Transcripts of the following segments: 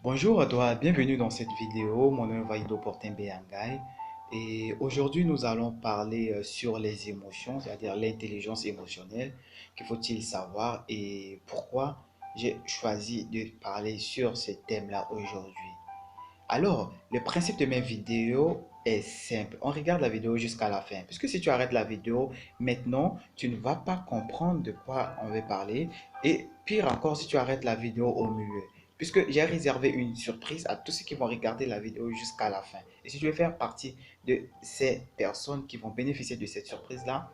Bonjour à toi, bienvenue dans cette vidéo. Mon nom est Vaido Portembeangay et aujourd'hui nous allons parler sur les émotions, c'est-à-dire l'intelligence émotionnelle. Que faut-il savoir et pourquoi j'ai choisi de parler sur ce thème-là aujourd'hui? Alors, le principe de mes vidéos est simple. On regarde la vidéo jusqu'à la fin. Puisque si tu arrêtes la vidéo maintenant, tu ne vas pas comprendre de quoi on veut parler. Et pire encore, si tu arrêtes la vidéo au milieu. Puisque j'ai réservé une surprise à tous ceux qui vont regarder la vidéo jusqu'à la fin. Et si tu veux faire partie de ces personnes qui vont bénéficier de cette surprise-là,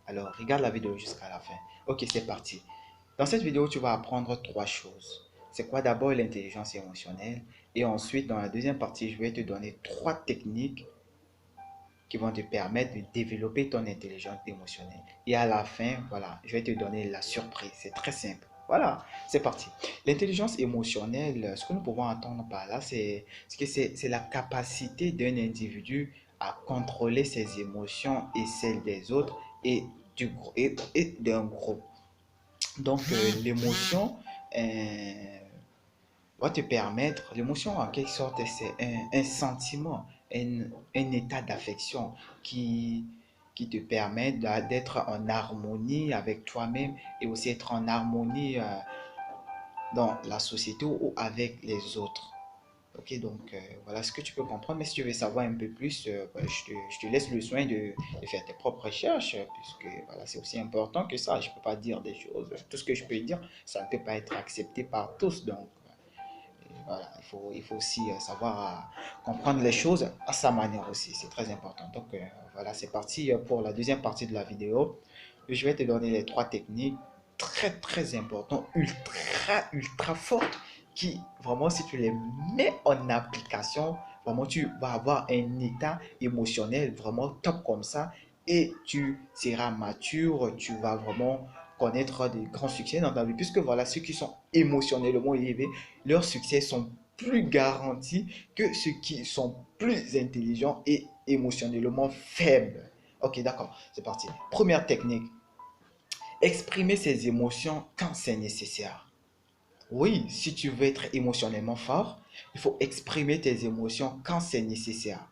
alors regarde la vidéo jusqu'à la fin. Ok, c'est parti. Dans cette vidéo, tu vas apprendre trois choses. C'est quoi d'abord l'intelligence émotionnelle? Et ensuite, dans la deuxième partie, je vais te donner trois techniques qui vont te permettre de développer ton intelligence émotionnelle. Et à la fin, voilà, je vais te donner la surprise. C'est très simple. Voilà, c'est parti. L'intelligence émotionnelle, ce que nous pouvons entendre par là, c'est la capacité d'un individu à contrôler ses émotions et celles des autres et d'un groupe. Donc, l'émotion va te permettre, l'émotion en quelque sorte, c'est un sentiment, un état d'affection qui, qui te permet d'être en harmonie avec toi-même et aussi être en harmonie dans la société ou avec les autres. Ok, donc voilà ce que tu peux comprendre. Mais si tu veux savoir un peu plus, je te laisse le soin de faire tes propres recherches, puisque voilà, c'est aussi important que ça. Je ne peux pas dire des choses. Tout ce que je peux dire, ça ne peut pas être accepté par tous. Donc voilà, il faut aussi savoir comprendre les choses à sa manière aussi. C'est très important. Donc voilà, c'est parti pour la deuxième partie de la vidéo. Je vais te donner les trois techniques très très importantes, ultra fortes, qui vraiment si tu les mets en application, vraiment tu vas avoir un état émotionnel vraiment top comme ça et tu seras mature, tu vas vraiment connaître des grands succès dans ta vie, puisque voilà, ceux qui sont émotionnellement élevés, leurs succès sont plus garantis que ceux qui sont plus intelligents et émotionnellement faibles. Ok, d'accord, c'est parti. Première technique, exprimer ses émotions quand c'est nécessaire. Oui, si tu veux être émotionnellement fort, il faut exprimer tes émotions quand c'est nécessaire.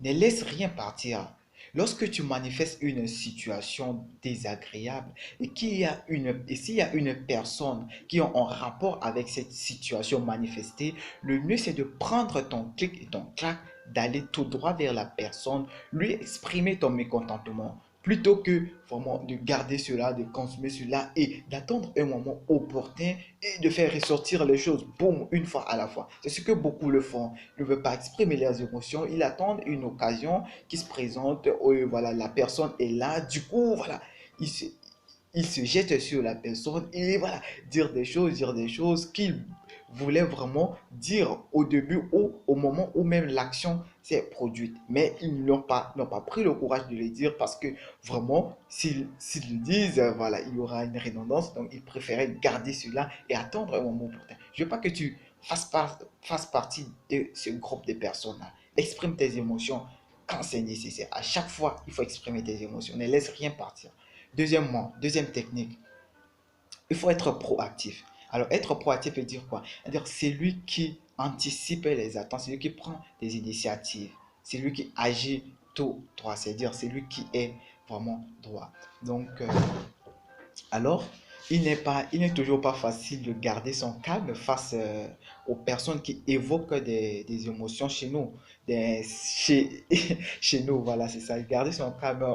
Ne laisse rien partir. Lorsque tu manifestes une situation désagréable et s'il y a une personne qui est en rapport avec cette situation manifestée, le mieux c'est de prendre ton clic et ton clac, d'aller tout droit vers la personne, lui exprimer ton mécontentement, plutôt que vraiment de garder cela, de consommer cela et d'attendre un moment opportun et de faire ressortir les choses, boum, une fois à la fois. C'est ce que beaucoup le font. Ils ne veulent pas exprimer leurs émotions, ils attendent une occasion qui se présente, voilà, la personne est là, du coup, voilà, ils se, ils se jettent sur la personne et voilà, dire des choses qu'ils voulaient vraiment dire au début ou au moment où même l'action s'est produite. Mais ils n'ont pas pris le courage de le dire parce que vraiment, s'ils le disent, voilà, il y aura une redondance. Donc, ils préféraient garder cela et attendre un moment opportun. Je ne veux pas que tu fasses partie de ce groupe de personnes-là. Exprime tes émotions quand c'est nécessaire. À chaque fois, il faut exprimer tes émotions. Ne laisse rien partir. Deuxièmement, deuxième technique, il faut être proactif. Alors, être proactif veut dire quoi? C'est-à-dire, c'est lui qui anticipe les attentes, c'est lui qui prend des initiatives, c'est lui qui agit tout droit, c'est-à-dire, c'est lui qui est vraiment droit. Donc, alors, il n'est toujours pas facile de garder son calme face aux personnes qui évoquent des émotions chez nous. Chez nous, voilà, c'est ça. Garder son calme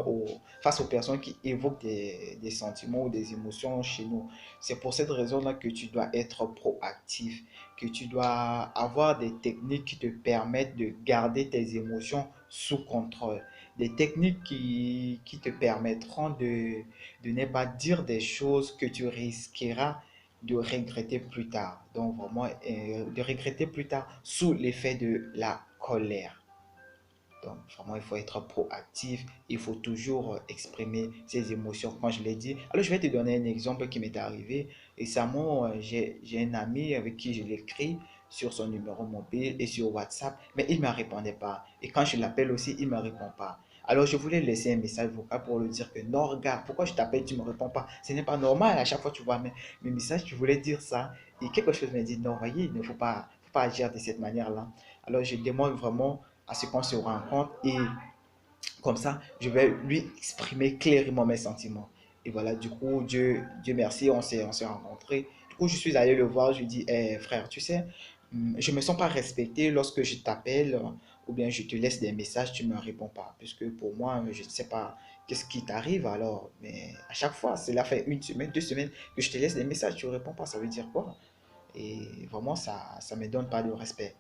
face aux personnes qui évoquent des sentiments ou des émotions chez nous. C'est pour cette raison-là que tu dois être proactif, que tu dois avoir des techniques qui te permettent de garder tes émotions sous contrôle. Des techniques qui te permettront de ne pas dire des choses que tu risqueras de regretter plus tard. Donc vraiment, de regretter plus tard sous l'effet de la colère. Donc vraiment, il faut être proactif, il faut toujours exprimer ses émotions, comme je l'ai dit. Alors je vais te donner un exemple qui m'est arrivé. Récemment, j'ai un ami avec qui je l'écris sur son numéro mobile et sur WhatsApp, mais il ne me répondait pas. Et quand je l'appelle aussi, il ne me répond pas. Alors, je voulais laisser un message vocal pour lui dire que non, regarde, pourquoi je t'appelle, tu ne me réponds pas. Ce n'est pas normal. À chaque fois, tu vois mes messages, tu voulais dire ça. Et quelque chose me dit, non, voyez, il ne faut pas agir de cette manière-là. Alors, je demande vraiment à ce qu'on se rencontre et comme ça, je vais lui exprimer clairement mes sentiments. Et voilà, du coup, Dieu merci, on s'est rencontrés. Du coup, je suis allé le voir, je lui dis, eh, frère, tu sais, je ne me sens pas respecté lorsque je t'appelle ou bien je te laisse des messages, tu ne me réponds pas. Puisque pour moi, je ne sais pas qu'est-ce qui t'arrive alors. Mais à chaque fois, cela fait une semaine, 2 semaines que je te laisse des messages, tu ne réponds pas. Ça veut dire quoi? Et vraiment, ça ne me donne pas de respect.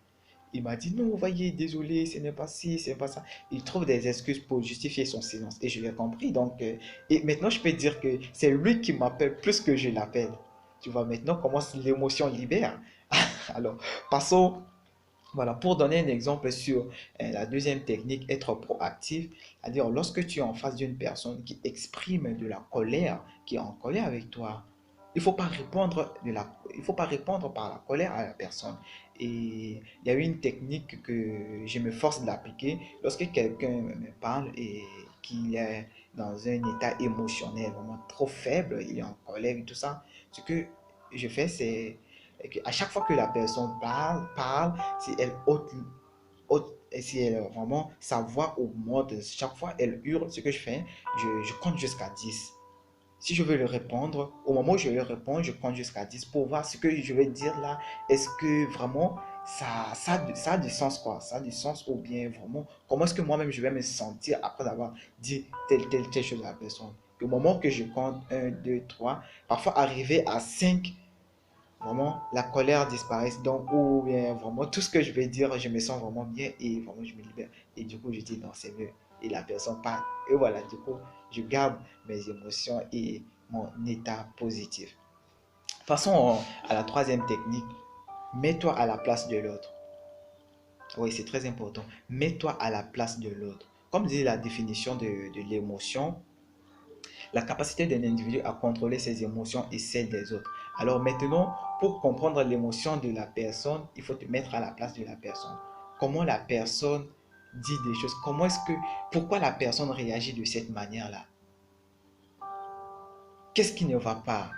Il m'a dit non, voyez, désolé, ce n'est pas ci, ce n'est pas ça. Il trouve des excuses pour justifier son silence. Et je l'ai compris. Donc, et maintenant, je peux dire que c'est lui qui m'appelle plus que je l'appelle. Tu vois, maintenant, comment l'émotion libère. Alors, passons, voilà, pour donner un exemple sur la deuxième technique, être proactif. C'est-à-dire, lorsque tu es en face d'une personne qui exprime de la colère, qui est en colère avec toi, il faut pas répondre par la colère à la personne. Et il y a une technique que je me force d'appliquer lorsque quelqu'un me parle et qu'il est dans un état émotionnel vraiment trop faible, il est en colère et tout ça. Ce que je fais, c'est qu'à chaque fois que la personne parle, si elle et si elle vraiment sa voix augmente, chaque fois elle hurle, ce que je fais, je compte jusqu'à 10. Si je veux le répondre, au moment où je le réponds, je compte jusqu'à 10 pour voir ce que je vais dire là. Est-ce que vraiment ça a du sens quoi? Ça a du sens ou bien vraiment, comment est-ce que moi-même je vais me sentir après avoir dit telle chose à la personne? Et au moment que je compte un 2 3 parfois arriver à 5 vraiment la colère disparaît. Donc, ou bien vraiment tout ce que je vais dire, je me sens vraiment bien et vraiment je me libère. Et du coup, je dis non, c'est mieux. Et la personne part. Et voilà, du coup, je garde mes émotions et mon état positif. Passons à la troisième technique. Mets-toi à la place de l'autre. Oui, c'est très important. Mets-toi à la place de l'autre. Comme dit la définition de l'émotion, la capacité d'un individu à contrôler ses émotions et celles des autres. Alors maintenant, pour comprendre l'émotion de la personne, il faut te mettre à la place de la personne. Comment la personne dit des choses, pourquoi la personne réagit de cette manière-là? Qu'est-ce qui ne va pas?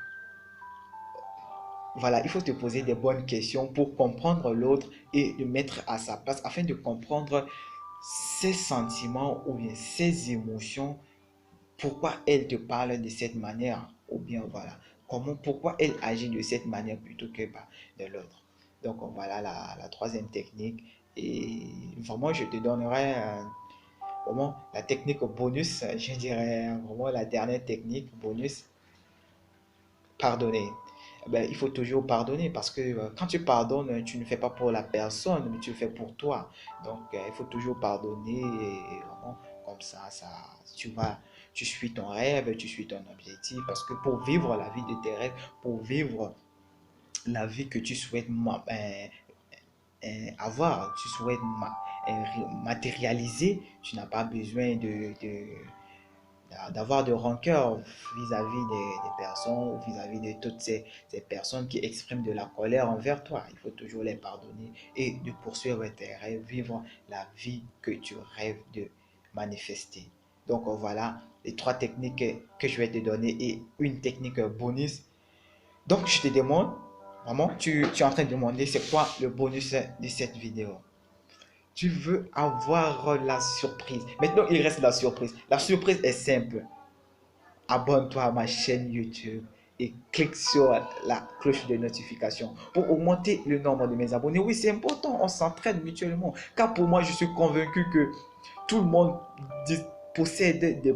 Voilà, il faut te poser des bonnes questions pour comprendre l'autre et le mettre à sa place afin de comprendre ses sentiments ou bien ses émotions, pourquoi elle te parle de cette manière ou bien voilà pourquoi elle agit de cette manière plutôt que de l'autre. Donc voilà la troisième technique et vraiment je te donnerai vraiment la technique bonus, je dirais vraiment la dernière technique bonus, pardonner. Ben, il faut toujours pardonner parce que quand tu pardonnes, tu ne fais pas pour la personne, mais tu le fais pour toi. Donc, il faut toujours pardonner et vraiment comme ça, tu suis ton rêve, tu suis ton objectif. Parce que pour vivre la vie de tes rêves, pour vivre la vie que tu souhaites avoir, tu souhaites matérialiser, tu n'as pas besoin d'avoir de rancœur vis-à-vis des personnes ou vis-à-vis de toutes ces personnes qui expriment de la colère envers toi. Il faut toujours les pardonner et de poursuivre tes rêves, vivre la vie que tu rêves de manifester. Donc voilà les trois techniques que je vais te donner et une technique bonus. Donc je te demande, vraiment, tu es en train de demander c'est quoi le bonus de cette vidéo. Tu veux avoir la surprise. Maintenant, il reste la surprise. La surprise est simple. Abonne-toi à ma chaîne YouTube et clique sur la cloche de notification pour augmenter le nombre de mes abonnés. Oui, c'est important, on s'entraide mutuellement. Car pour moi, je suis convaincu que tout le monde possède des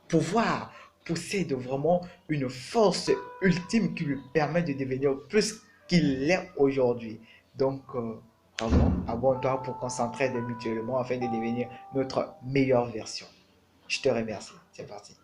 pouvoirs, possède vraiment une force ultime qui lui permet de devenir plus qu'il est aujourd'hui. Donc, vraiment, abonne-toi pour qu'on s'entraide mutuellement afin de devenir notre meilleure version. Je te remercie. C'est parti.